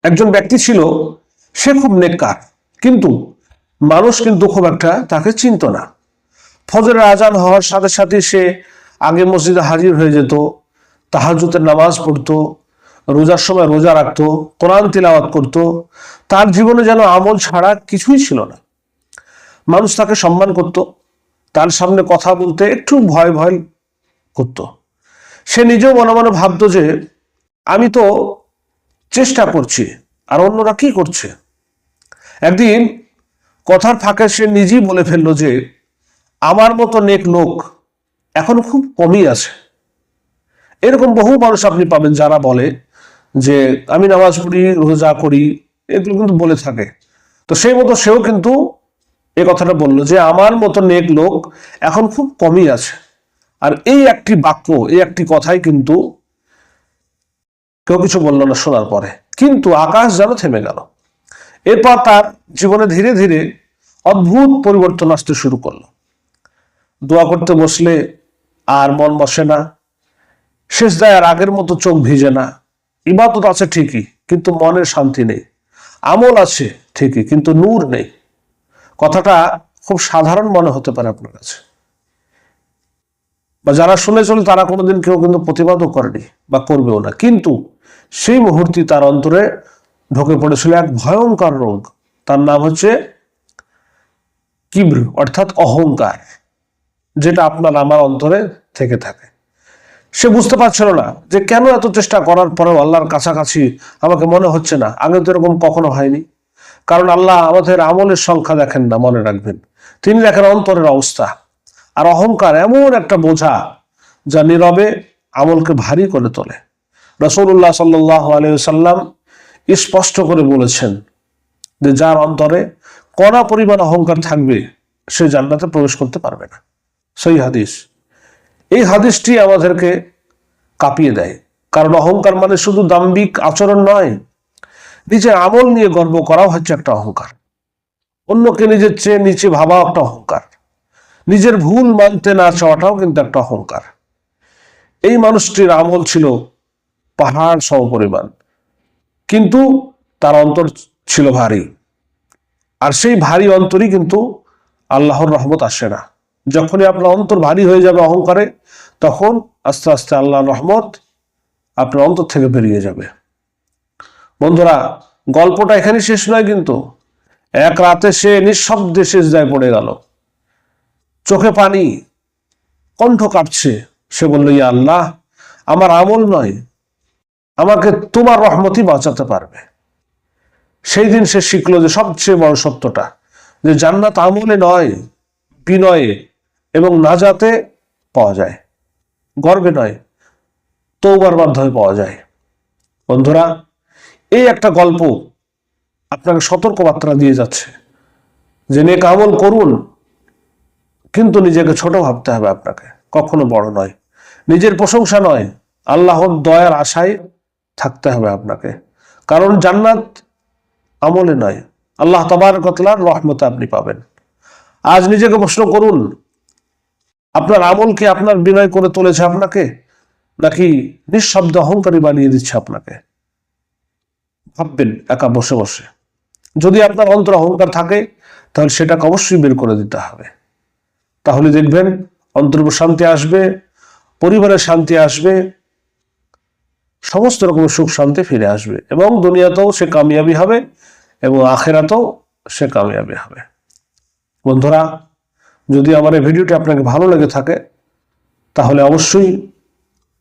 একজন ব্যক্তি ছিল, সে খুব নেককার, কিন্তু মানুষ কিন্তু খুব একটা তাকে চিনত না। ফজরের আজান হওয়ার সাথে সাথে সে আগে মসজিদে হাজির হয়ে যেত, তাহাজ্জুদের নামাজ পড়তো, রোজার সময় রোজা রাখতো, কোরআন তিলাওয়াত করতো। তার জীবনে যেন আমল ছাড়া কিছুই ছিল না। মানুষ তাকে সম্মান করত, তার সামনে কথা বলতে একটু ভয় ভয় করত। সে নিজেও মনে মনে ভাবতো যে আমি তো চেষ্টা করছি, আর অন্যরা কি করছে। একদিন কথার ফাঁকে সে নিজেই বলে ফেললো যে আমার মতো নেক লোক এখন খুব কমই আছে। এরকম বহু মানুষ আপনি পাবেন যারা বলে যে আমি নামাজ পড়ি, রোজা করি, এগুলো কিন্তু বলে থাকে। তো সেই মতো সেও কিন্তু এ কথাটা বললো যে আমার মতো নেক লোক এখন খুব কমই আছে। আর এই একটি বাক্য, এই একটি কথাই কিন্তু কেউ কিছু বললো না শোনার পরে, কিন্তু আকাশ যেন থেমে গেল। এরপর তার জীবনে ধীরে ধীরে অদ্ভুত পরিবর্তন আসতে শুরু করলো। দোয়া করতে বসলে আর মন বসে না, সিজদায় আর আগের মতো চোখ ভিজে না। ইবাদত আছে ঠিকই, কিন্তু মনের শান্তি নেই। আমল আছে ঠিকই, কিন্তু নূর নেই। কথাটা খুব সাধারণ মনে হতে পারে আপনার কাছে, বা যারা শুনে চলে তারা কোনোদিন কেউ কিন্তু প্রতিবাদও করেনি বা করবেও না। কিন্তু সেই মুহূর্তে তার অন্তরে ঢুকে পড়েছিল এক ভয়ঙ্কর রোগ। তার নাম হচ্ছে কিব্র, অর্থাৎ অহংকার, যেটা আপনার আমার অন্তরে থেকে থাকে। সে বুঝতে পারছিল না যে কেন এত চেষ্টা করার পরেও আল্লাহর কাছাকাছি আমাকে মনে হচ্ছে না। আগে তো এরকম কখনো হয়নি। কারণ আল্লাহ আমাদের আমলের সংখ্যা দেখেন না, মনে রাখবেন, তিনি দেখেন অন্তরের অবস্থা। আর অহংকার এমন একটা বোঝা যা নীরবে আমলকে ভারী করে তোলে। রাসূলুল্লাহ সাল্লাল্লাহু আলাইহি ওয়াসাল্লাম স্পষ্ট করে বলেছেন যে যার অন্তরে কণা পরিমাণ অহংকার থাকবে সে জান্নাতে প্রবেশ করতে পারবে না। সেই হাদিস, এই হাদিসটি আমাদেরকে কাঁপিয়ে দেয়। কারণ অহংকার মানে শুধু দাম্ভিক আচরণ নয়, নিজের আমল নিয়ে গর্ব করাও হচ্ছে একটা অহংকার। অন্যকে নিজের চেয়ে নিচে ভাবাও একটা অহংকার। নিজের ভুল মানতে না চাওয়াটাও কিন্তু একটা অহংকার। এই মানুষটির আমল ছিল পাহাড় সমপরিমাণ, কিন্তু তার অন্তর ছিল ভারী। আর সেই ভারী অন্তরই কিন্তু আল্লাহর রহমত আসে না। যখনই আপনার অন্তর ভারী হয়ে যাবে অহংকারে, তখন আস্তে আস্তে আল্লাহর রহমত আপনার অন্তর থেকে বেরিয়ে যাবে। বন্ধুরা, গল্পটা এখানে শেষ নয় কিন্তু। এক রাতে সে নিঃশব্দে সিজদায় পড়ে গেল, চোখে পানি, কণ্ঠ কাঁপছে। সে বলল, ইয়া আল্লাহ, আমার আমল নয়, আমাকে তোমার রহমতই বাঁচাতে পারবে। সেই দিন সে শিখলো যে সবচেয়ে বড় সত্যটা, যে জান্নাত আমলে নয়, বিনয়ে এবং নাজাতে পাওয়া যায়, গর্বে নয়, তওবার মাধ্যমে পাওয়া যায়। বন্ধুরা, এই একটা গল্প আপনাকে সতর্কবার্তা দিয়ে যাচ্ছে যে নেক আমল করুন, কিন্তু নিজেকে ছোট ভাবতে হবে। আপনাকে কখনো বড় নয়, নিজের প্রশংসা নয়, আল্লাহর দয়ার আশায় থাকতে হবে আপনাকে। কারণ জান্নাত আমলে নয়, আল্লাহ তাবারক ওয়া তাআলার রহমতে আপনি পাবেন। আজ নিজেকে প্রশ্ন করুন, আপনার আমল কি আপনার বিনয় করে তুলেছে আপনাকে, নাকি নিঃশব্দ অহংকারী বানিয়ে দিচ্ছে আপনাকে? ভাববেন একা বসে বসে। যদি আপনার অন্তর অহংকার থাকে, তাহলে সেটাকে অবশ্যই বের করে দিতে হবে। তাহলে দেখবেন অন্তর শান্তি আসবে, পরিবারের শান্তি আসবে, সমস্ত রকমের সুখ শান্তি ফিরে আসবে, এবং দুনিয়াতেও সে কামিয়াবি হবে এবং আখিরাতেও সে কামিয়াবি হবে। বন্ধুরা, যদি আমার এই ভিডিওটি আপনাকে ভালো লেগে থাকে, তাহলে অবশ্যই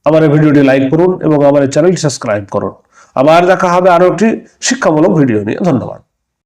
আমার এই ভিডিওটি লাইক করুন এবং আমার এই চ্যানেলটি সাবস্ক্রাইব করুন। আবার দেখা হবে আরো একটি শিক্ষামূলক ভিডিও নিয়ে। ধন্যবাদ।